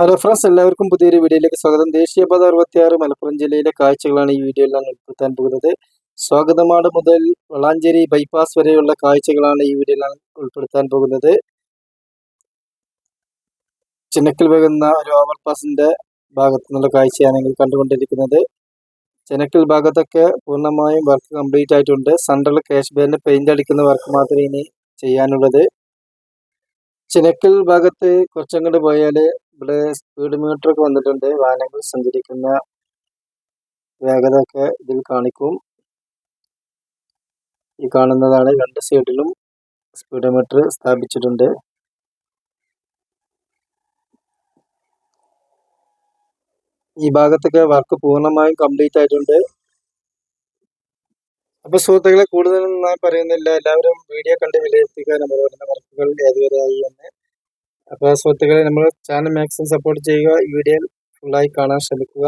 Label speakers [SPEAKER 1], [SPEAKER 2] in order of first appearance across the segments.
[SPEAKER 1] Hello friends, എല്ലാവർക്കും പുതിയൊരു വീഡിയോയിലേക്ക് സ്വാഗതം. ദേശീയപാത 66 മലപ്പുറം ജില്ലയിലെ കാഴ്ചകളാണ് ഈ വീഡിയോയിൽ ഞാൻ ഉൾപ്പെടുത്താൻ പോകുന്നത്. സ്വാഗതമാട് മുതൽ വളാഞ്ചേരി ബൈപ്പാസ് വരെയുള്ള കാഴ്ചകളാണ് ഈ വീഡിയോയിൽ ഞാൻ ഉൾപ്പെടുത്താൻ പോകുന്നത്. ചിനക്കൽ പോകുന്ന ഒരു ഓവർപാസിന്റെ ഭാഗത്തു നിന്നുള്ള കാഴ്ചയാണ് നിങ്ങൾ കണ്ടുകൊണ്ടിരിക്കുന്നത്. ചിനക്കൽ ഭാഗത്തൊക്കെ പൂർണ്ണമായും വർക്ക് കംപ്ലീറ്റ് ആയിട്ടുണ്ട്. സെൻട്രൽ ക്യാഷ് ബാൻഡ് പെയിന്റ് അടിക്കുന്ന വർക്ക് മാത്രമേ ഇനി ചെയ്യാനുള്ളത്. ചിനക്കൽ ഭാഗത്ത് കുറച്ചങ്ങോട്ട് പോയാൽ ഇവിടെ സ്പീഡ് മീറ്റർ ഒക്കെ വന്നിട്ടുണ്ട്. വാഹനങ്ങൾ സഞ്ചരിക്കുന്ന വേഗത ഒക്കെ ഇതിൽ കാണിക്കും. ഈ കാണുന്നതാണ്, രണ്ട് സൈഡിലും സ്പീഡ് മീറ്റർ സ്ഥാപിച്ചിട്ടുണ്ട്. ഈ ഭാഗത്തൊക്കെ വർക്ക് പൂർണ്ണമായും കംപ്ലീറ്റ് ആയിട്ടുണ്ട്. അപ്പൊ സുഹൃത്തുക്കളെ, കൂടുതലൊന്നും ഞാൻ പറയുന്നില്ല. എല്ലാവരും വീഡിയോ കണ്ട് വിലയിരുത്തുക നമ്മൾ വരുന്ന വർക്കുകൾ ഏതുവരെയായി എന്ന്. അപ്പോൾ സുഹൃത്തുക്കളെ, നമ്മൾ ചാനൽ മാക്സിമം സപ്പോർട്ട് ചെയ്യുക. ഈ വീഡിയോ ഫുള്ളായി കാണാൻ ശ്രമിക്കുക.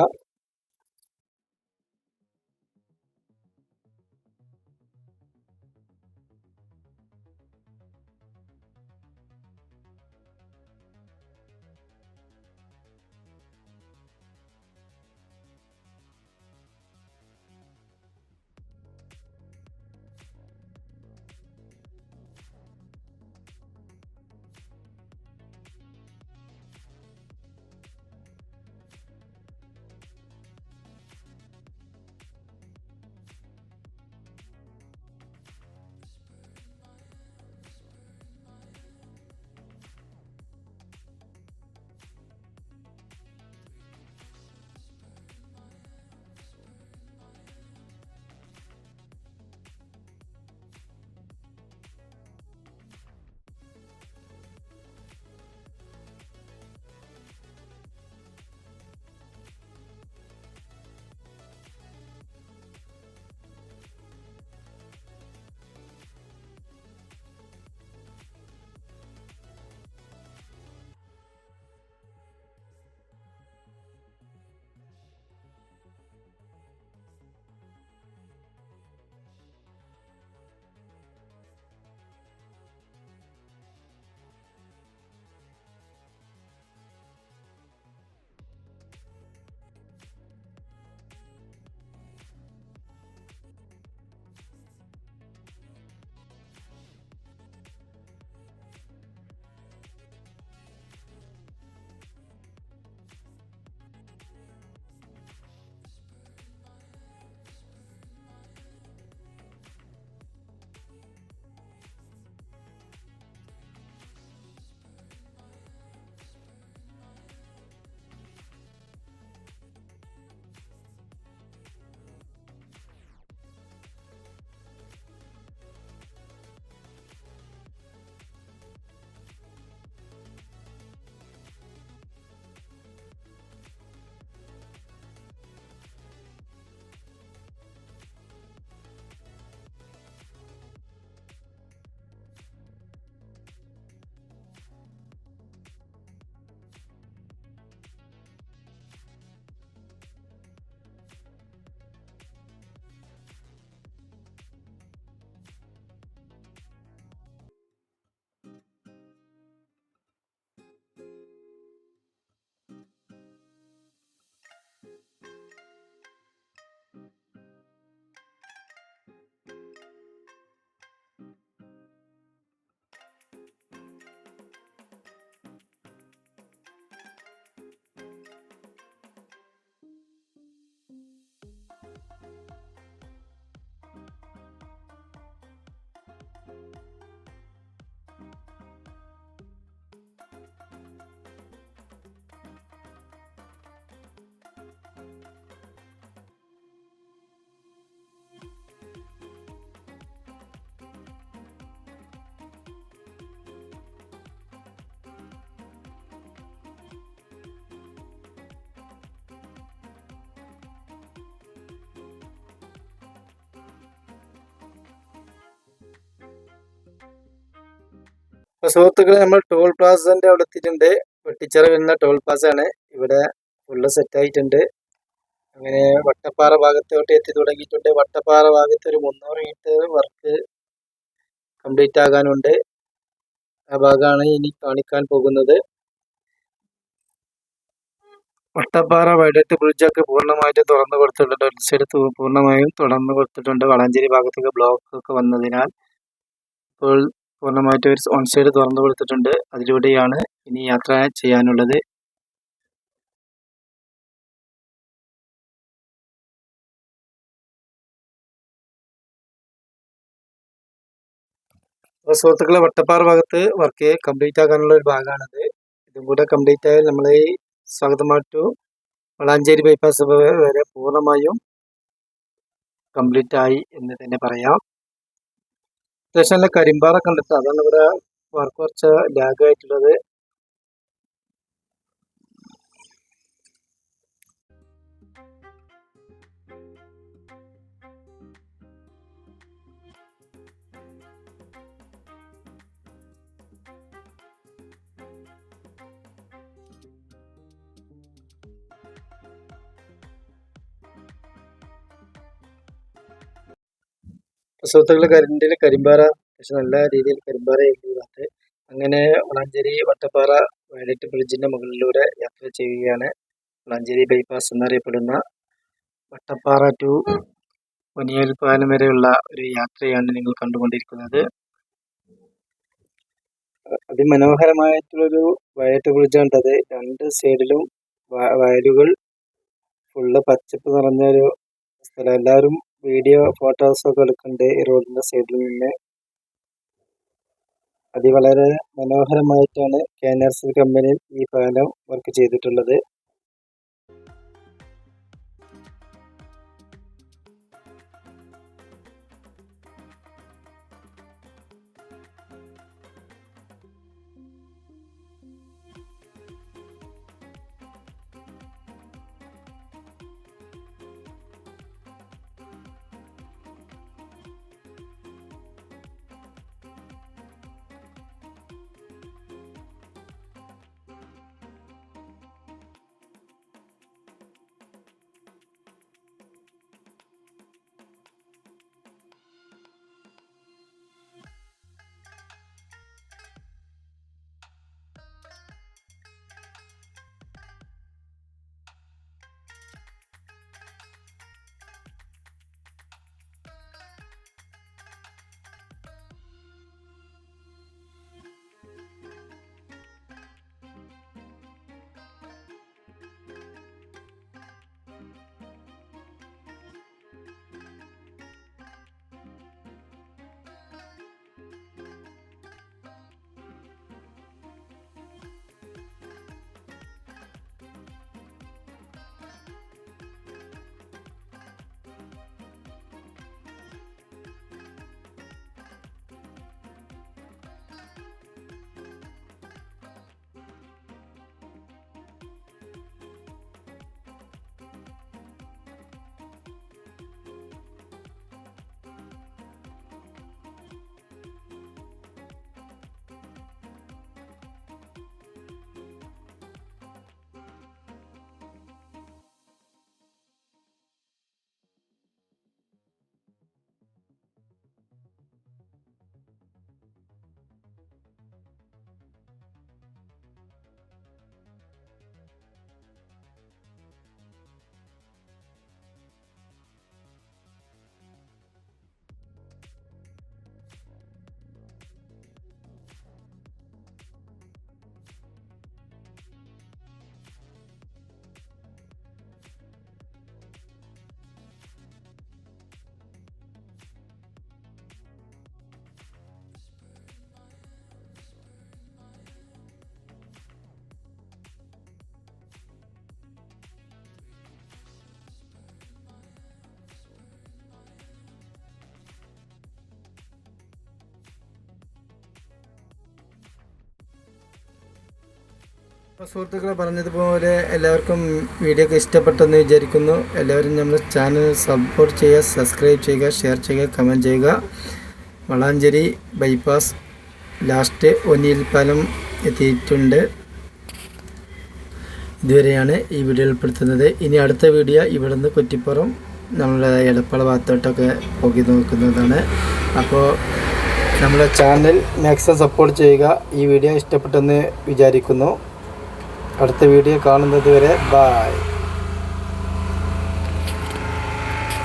[SPEAKER 1] അപ്പൊ സുഹൃത്തുക്കളെ, നമ്മൾ ടോൾ പ്ലാസന്റെ അവിടെ എത്തിയിട്ടുണ്ട്. വെട്ടിച്ചിറ വരുന്ന ടോൾ പ്ലാസ ആണ്. ഇവിടെ ഫുള്ള് സെറ്റ് ആയിട്ടുണ്ട്. അങ്ങനെ വട്ടപ്പാറ ഭാഗത്തോട്ട് എത്തി തുടങ്ങിയിട്ടുണ്ട്. വട്ടപ്പാറ ഭാഗത്ത് ഒരു 300 മീറ്റർ വർക്ക് കംപ്ലീറ്റ് ആകാനുണ്ട്. ആ ഭാഗമാണ് ഇനി കാണിക്കാൻ പോകുന്നത്. വട്ടപ്പാറ വയലറ്റ് ബ്രിഡ്ജൊക്കെ പൂർണ്ണമായിട്ടും തുറന്നു കൊടുത്തിട്ടുണ്ട്. ഒരു സൈഡ് പൂർണ്ണമായും തുറന്നു കൊടുത്തിട്ടുണ്ട്. വളാഞ്ചേരി ഭാഗത്തേക്ക് ബ്ലോക്ക് ഒക്കെ വന്നതിനാൽ ഇപ്പോൾ പൂർണ്ണമായിട്ടും ഒരു വൺ സൈഡ് തുറന്നു കൊടുത്തിട്ടുണ്ട്. അതിലൂടെയാണ് ഇനി യാത്ര ചെയ്യാനുള്ളത്. അപ്പോൾ സുഹൃത്തുക്കളെ, വട്ടപ്പാറ ഭാഗത്ത് വർക്ക് കംപ്ലീറ്റ് ആക്കാനുള്ള ഒരു ഭാഗമാണത്. ഇതും കൂടെ കംപ്ലീറ്റ് ആയാൽ നമ്മളെ ഈ സ്വാഗതം ടു വളാഞ്ചേരി ബൈപ്പാസ് വരെ പൂർണ്ണമായും കംപ്ലീറ്റ് ആയി എന്ന് തന്നെ പറയാം. അത്യാവശ്യം നല്ല കരിമ്പാറ കണ്ടിട്ട് അതാണ് ഇവിടെ വർക്ക് കുറച്ച് ലാഗ് ആയിട്ടുള്ളത്. സുഹൃത്തുക്കളെ, കരിമ്പാറ പക്ഷെ നല്ല രീതിയിൽ കരിമ്പാറ ഭാഗത്ത് അങ്ങനെ വളാഞ്ചേരി വട്ടപ്പാറ വയലറ്റ് ബ്രിഡ്ജിന്റെ മുകളിലൂടെ യാത്ര ചെയ്യുകയാണ്. വളാഞ്ചേരി ബൈപ്പാസ് എന്നറിയപ്പെടുന്ന വട്ടപ്പാറ ടു പൊന്നിയേൽ പാലം വരെയുള്ള ഒരു യാത്രയാണ് നിങ്ങൾ കണ്ടുകൊണ്ടിരിക്കുന്നത്. അതിമനോഹരമായിട്ടുള്ളൊരു വയലറ്റ് ബ്രിഡ്ജാണത്. രണ്ട് സൈഡിലും വയലുകൾ, ഫുള്ള് പച്ചപ്പ് നിറഞ്ഞൊരു സ്ഥലം. എല്ലാവരും വീഡിയോ ഫോട്ടോസൊക്കെ എടുക്കുന്നുണ്ട് ഈ റോഡിന്റെ സൈഡിൽ നിന്ന്. വളരെ മനോഹരമായിട്ടാണ് KNRC കമ്പനി ഈ പാലം വർക്ക് ചെയ്തിട്ടുള്ളത്. സുഹൃത്തുക്കളെ, പറഞ്ഞതുപോലെ എല്ലാവർക്കും വീഡിയോ ഒക്കെ ഇഷ്ടപ്പെട്ടെന്ന് വിചാരിക്കുന്നു. എല്ലാവരും നമ്മുടെ ചാനൽ സപ്പോർട്ട് ചെയ്യുക, സബ്സ്ക്രൈബ് ചെയ്യുക, ഷെയർ ചെയ്യുക, കമൻറ്റ് ചെയ്യുക. വളാഞ്ചേരി ബൈപ്പാസ് ലാസ്റ്റ് ഒന്നിയിൽ പാലം എത്തിയിട്ടുണ്ട്. ഇതുവരെയാണ് ഈ വീഡിയോ ഉൾപ്പെടുത്തുന്നത്. ഇനി അടുത്ത വീഡിയോ ഇവിടെ നിന്ന് കുറ്റിപ്പുറം നമ്മുടെ എടപ്പാള ഭാഗത്തോട്ടൊക്കെ പോയി നോക്കുന്നതാണ്. അപ്പോൾ നമ്മുടെ ചാനൽ മാക്സിമം സപ്പോർട്ട് ചെയ്യുക. ഈ വീഡിയോ ഇഷ്ടപ്പെട്ടെന്ന് വിചാരിക്കുന്നു. അടുത്ത വീഡിയോ കാണുന്നത് വരെ ബൈ.